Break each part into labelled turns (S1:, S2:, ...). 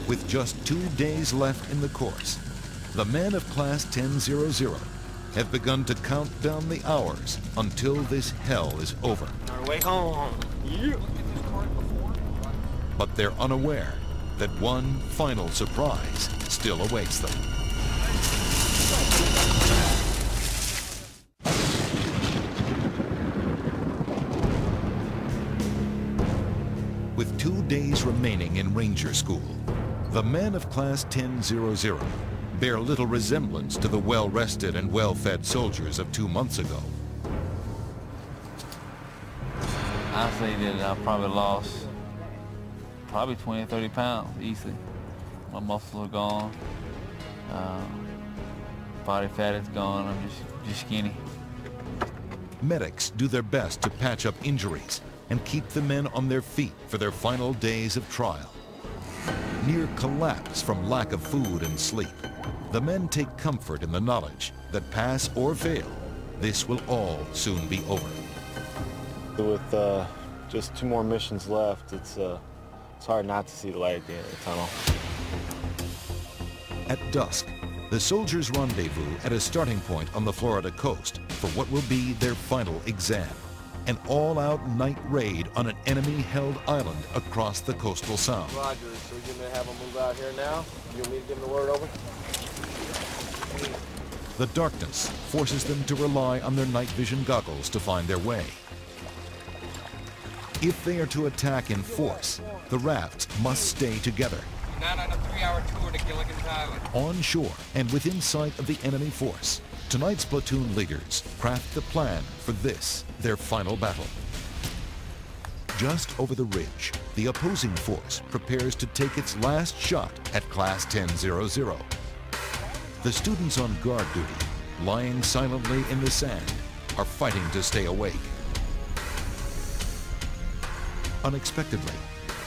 S1: With just 2 days left in the course, the men of Class 1000 have begun to count down the hours until this hell is over.
S2: Our way home. Yeah.
S1: But they're unaware that one final surprise still awaits them. With 2 days remaining in Ranger School, the men of Class 1000 bear little resemblance to the well-rested and well-fed soldiers of 2 months ago.
S3: I say that I probably lost 20, 30 pounds easily. My muscles are gone. Body fat is gone. I'm just skinny.
S1: Medics do their best to patch up injuries and keep the men on their feet for their final days of trial. Near collapse from lack of food and sleep, the men take comfort in the knowledge that pass or fail, this will all soon be over.
S4: With just 2 more missions left, it's hard not to see the light at the end of the tunnel.
S1: At dusk, the soldiers rendezvous at a starting point on the Florida coast for what will be their final exam. An all-out night raid on an enemy-held island across the coastal sound.
S2: Roger, so you're gonna have them move out here now? You want me to give them the word over?
S1: The darkness forces them to rely on their night vision goggles to find their way. If they are to attack in force, the rafts must stay together.
S5: Not on a 3-hour tour to Gilligan's Island.
S1: On shore and within sight of the enemy force, tonight's platoon leaders craft the plan for this, their final battle. Just over the ridge, the opposing force prepares to take its last shot at Class 1000. The students on guard duty, lying silently in the sand, are fighting to stay awake. Unexpectedly,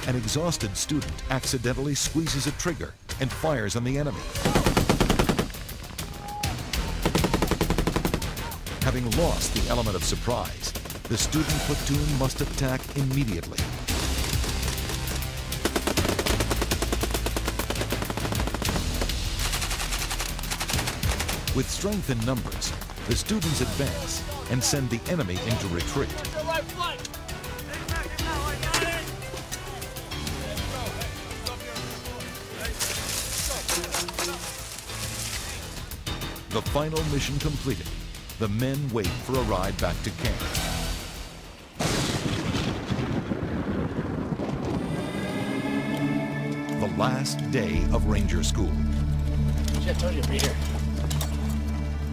S1: an exhausted student accidentally squeezes a trigger and fires on the enemy. Having lost the element of surprise, the student platoon must attack immediately. With strength in numbers, the students advance and send the enemy into retreat. The final mission completed, the men wait for a ride back to camp. The last day of Ranger School.
S2: I told you, Peter.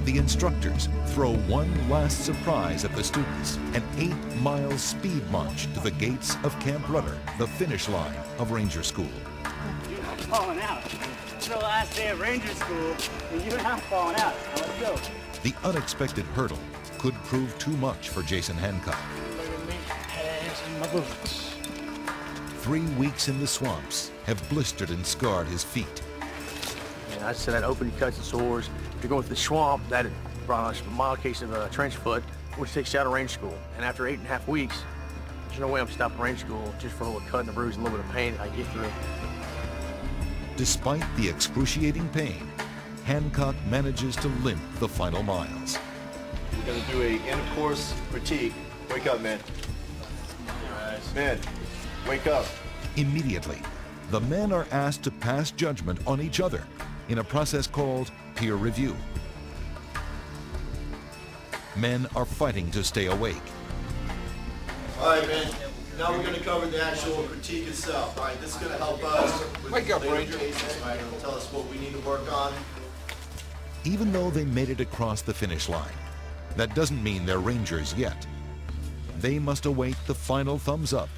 S1: The instructors throw one last surprise at the students, an 8-mile speed march to the gates of Camp Rudder, the finish line of Ranger School.
S6: You're not falling out. It's the last day of Ranger School, and you're not falling out. Now let's go.
S1: The unexpected hurdle could prove too much for Jason Hancock.
S2: Look at me, hands in my boots.
S1: 3 weeks in the swamps have blistered and scarred his feet.
S7: Yeah, I said I'd open cuts and sores. If you're going through the swamp, that brought us a mild case of trench foot, which takes you out of range school. And after 8.5 weeks, there's no way I'm stopping range school just for a little cut and a bruise and a little bit of pain I get through.
S1: Despite the excruciating pain, Hancock manages to limp the final miles.
S4: We're gonna do a end-of-course critique. Wake up, man. Men, wake up.
S1: Immediately, the men are asked to pass judgment on each other in a process called peer review. Men are fighting to stay awake.
S8: All right, man. Now we're going to cover the actual critique itself. All right, this is going to help us with
S5: Wake up,
S8: later
S5: Ranger.
S8: cases. Right, it'll tell us what we need to work on.
S1: Even though they made it across the finish line, that doesn't mean they're Rangers yet. They must await the final thumbs up